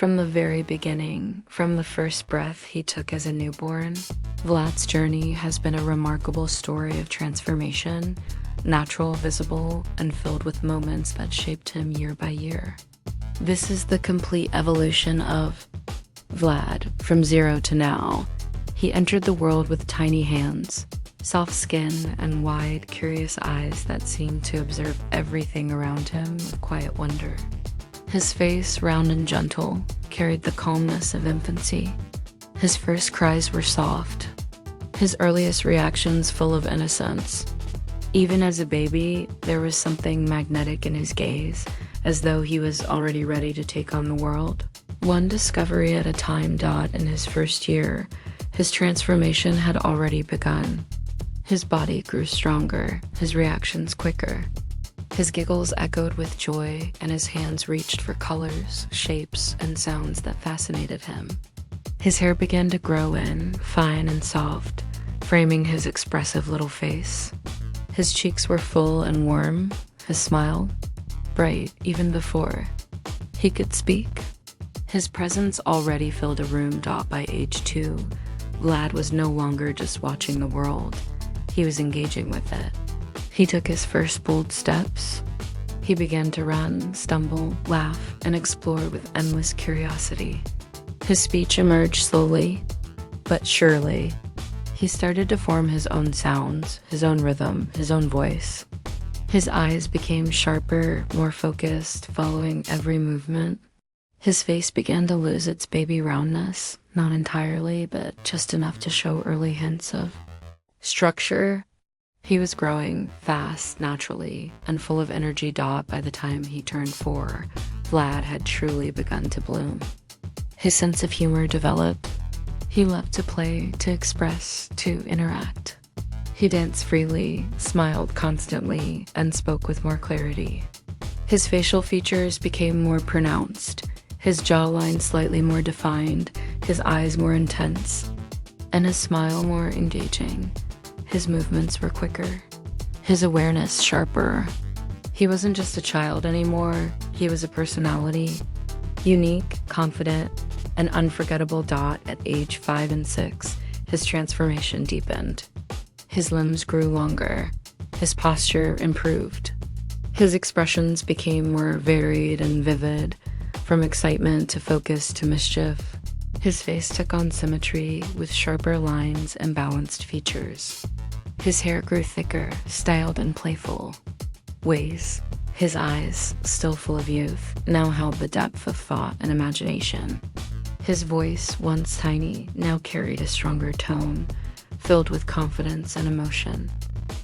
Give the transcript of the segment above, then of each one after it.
From the very beginning, from the first breath he took as a newborn, Vlad's journey has been a remarkable story of transformation, natural, visible, and filled with moments that shaped him year by year. This is the complete evolution of Vlad, from zero to now. He entered the world with tiny hands, soft skin, and wide, curious eyes that seemed to observe everything around him with quiet wonder. His face, round and gentle, carried the calmness of infancy. His first cries were soft, his earliest reactions full of innocence. Even as a baby, there was something magnetic in his gaze, as though he was already ready to take on the world. One discovery at a time. In his first year, his transformation had already begun. His body grew stronger, his reactions quicker. His giggles echoed with joy, and his hands reached for colors, shapes, and sounds that fascinated him. His hair began to grow in, fine and soft, framing his expressive little face. His cheeks were full and warm, his smile bright even before he could speak. His presence already filled a room. By age 2, Vlad was no longer just watching the world, he was engaging with it. He took his first bold steps. He began to run, stumble, laugh, and explore with endless curiosity. His speech emerged slowly, but surely. He started to form his own sounds, his own rhythm, his own voice. His eyes became sharper, more focused, following every movement. His face began to lose its baby roundness, not entirely, but just enough to show early hints of structure. He was growing fast, naturally, and full of energy. By the time he turned 4, Vlad had truly begun to bloom. His sense of humor developed. He loved to play, to express, to interact. He danced freely, smiled constantly, and spoke with more clarity. His facial features became more pronounced, his jawline slightly more defined, his eyes more intense, and his smile more engaging. His movements were quicker, his awareness sharper. He wasn't just a child anymore, he was a personality, unique, confident, and unforgettable. At age 5 and 6, his transformation deepened. His limbs grew longer, his posture improved. His expressions became more varied and vivid, from excitement to focus to mischief. His face took on symmetry with sharper lines and balanced features. His hair grew thicker, styled in playful ways. His eyes, still full of youth, now held the depth of thought and imagination. His voice, once tiny, now carried a stronger tone, filled with confidence and emotion.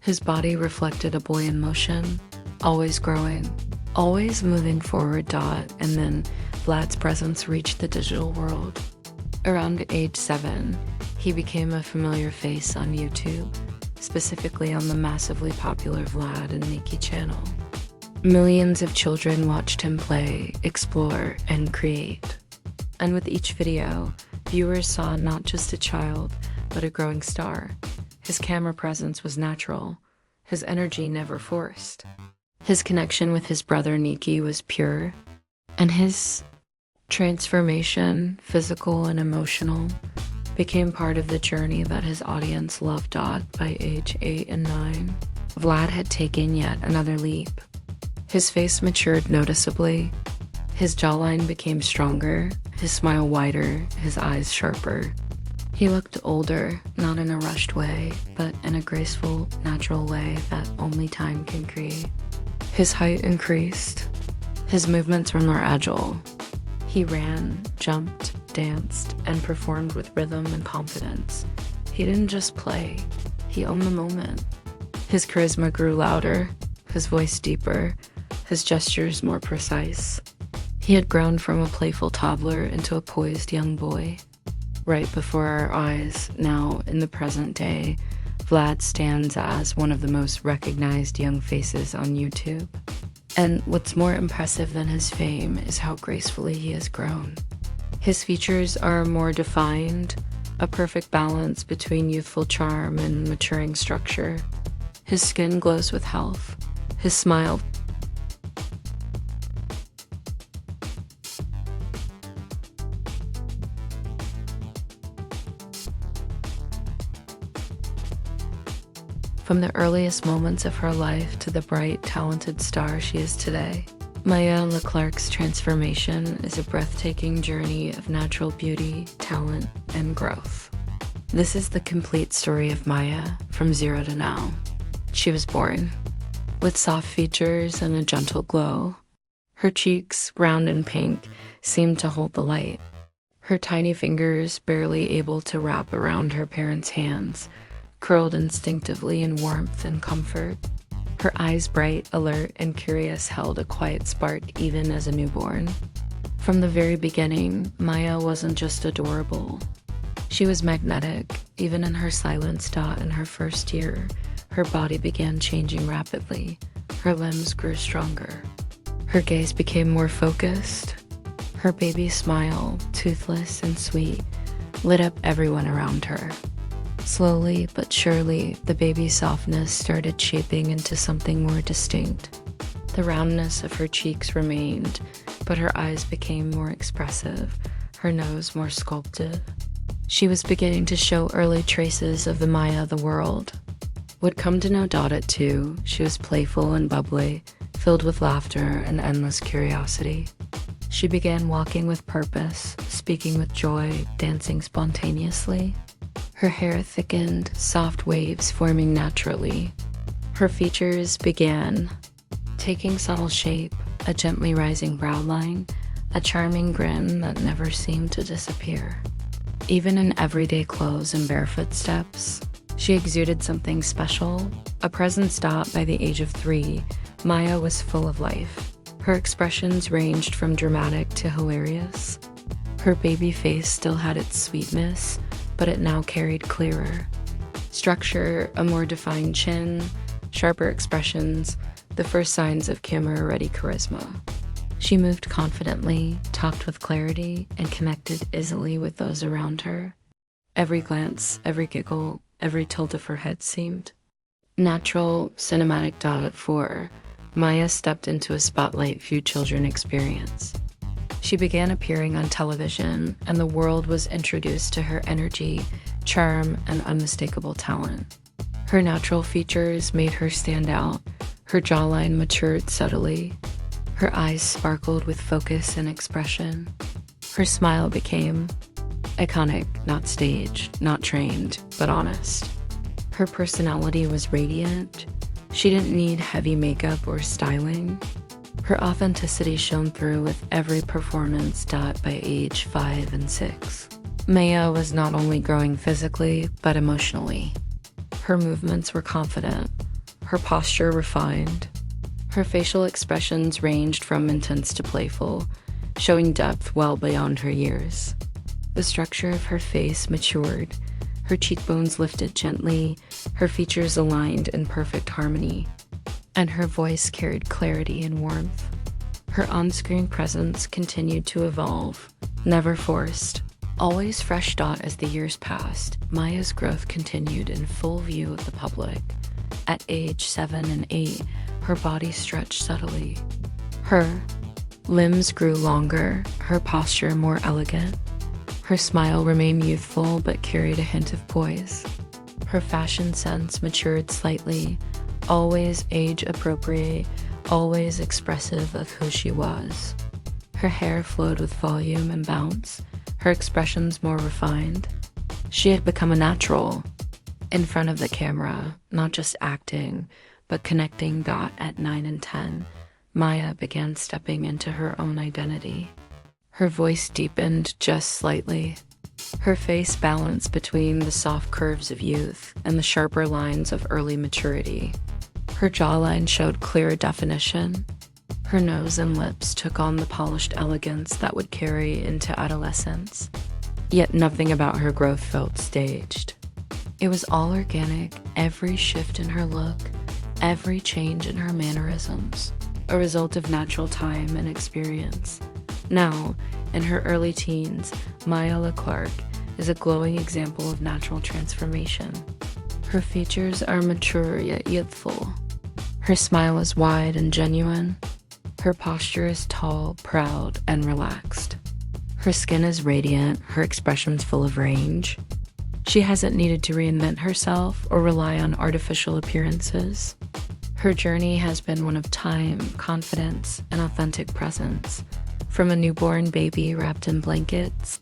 His body reflected a boy in motion, always growing, always moving forward. And then Vlad's presence reached the digital world. Around age 7, he became a familiar face on YouTube, specifically on the massively popular Vlad and Nicky channel. Millions of children watched him play, explore, and create. And with each video, viewers saw not just a child, but a growing star. His camera presence was natural, his energy never forced. His connection with his brother Nicky was pure, and his transformation, physical and emotional, became part of the journey that his audience loved. By age 8 and 9, Vlad had taken yet another leap. His face matured noticeably, his jawline became stronger, his smile wider, his eyes sharper. He looked older, not in a rushed way, but in a graceful, natural way that only time can create. His height increased, his movements were more agile. He ran, jumped, danced, and performed with rhythm and confidence. He didn't just play, he owned the moment. His charisma grew louder, his voice deeper, his gestures more precise. He had grown from a playful toddler into a poised young boy. Right before our eyes, now in the present day, Vlad stands as one of the most recognized young faces on YouTube. And what's more impressive than his fame is how gracefully he has grown. His features are more defined, a perfect balance between youthful charm and maturing structure. His skin glows with health, his smile From the earliest moments of her life to the bright, talented star she is today, Maya Leclerc's transformation is a breathtaking journey of natural beauty, talent, and growth. This is the complete story of Maya from zero to now. She was born with soft features and a gentle glow. Her cheeks, round and pink, seemed to hold the light. Her tiny fingers, barely able to wrap around her parents' hands, curled instinctively in warmth and comfort. Her eyes, bright, alert, and curious, held a quiet spark even as a newborn. From the very beginning, Maya wasn't just adorable. She was magnetic. Even in her silent stot in her first year, her body began changing rapidly. Her limbs grew stronger. Her gaze became more focused. Her baby smile, toothless and sweet, lit up everyone around her. Slowly but surely, the baby's softness started shaping into something more distinct. The roundness of her cheeks remained, but her eyes became more expressive, her nose more sculpted. She was beginning to show early traces of the Maya of the world. Would come to know Dot at 2, she was playful and bubbly, filled with laughter and endless curiosity. She began walking with purpose, speaking with joy, dancing spontaneously. Her hair thickened, soft waves forming naturally. Her features began taking subtle shape, a gently rising brow line, a charming grin that never seemed to disappear. Even in everyday clothes and barefoot steps, she exuded something special. A presence Dot by the age of 3, Maya was full of life. Her expressions ranged from dramatic to hilarious. Her baby face still had its sweetness, but it now carried clearer structure, a more defined chin, sharper expressions, the first signs of camera-ready charisma. She moved confidently, talked with clarity, and connected easily with those around her. Every glance, every giggle, every tilt of her head seemed natural, cinematic. Dot at 4, Maya stepped into a spotlight few children experience. She began appearing on television, and the world was introduced to her energy, charm, and unmistakable talent. Her natural features made her stand out. Her jawline matured subtly. Her eyes sparkled with focus and expression. Her smile became iconic, not staged, not trained, but honest. Her personality was radiant. She didn't need heavy makeup or styling. Her authenticity shone through with every performance. Dot by age 5 and 6. Maya was not only growing physically, but emotionally. Her movements were confident, her posture refined. Her facial expressions ranged from intense to playful, showing depth well beyond her years. The structure of her face matured, her cheekbones lifted gently, her features aligned in perfect harmony, and her voice carried clarity and warmth. Her on-screen presence continued to evolve, never forced, always fresh. Dot as the years passed, Maya's growth continued in full view of the public. At age 7 and 8, her body stretched subtly. Her limbs grew longer, her posture more elegant. Her smile remained youthful but carried a hint of poise. Her fashion sense matured slightly, always age-appropriate, always expressive of who she was. Her hair flowed with volume and bounce, her expressions more refined. She had become a natural, in front of the camera, not just acting, but connecting. Dot at 9 and 10, Maya began stepping into her own identity. Her voice deepened just slightly. Her face balanced between the soft curves of youth and the sharper lines of early maturity. Her jawline showed clearer definition. Her nose and lips took on the polished elegance that would carry into adolescence. Yet nothing about her growth felt staged. It was all organic, every shift in her look, every change in her mannerisms, a result of natural time and experience. Now, in her early teens, Maya Leclerc is a glowing example of natural transformation. Her features are mature yet youthful. Her smile is wide and genuine. Her posture is tall, proud, and relaxed. Her skin is radiant, her expressions full of range. She hasn't needed to reinvent herself or rely on artificial appearances. Her journey has been one of time, confidence, and authentic presence. From a newborn baby wrapped in blankets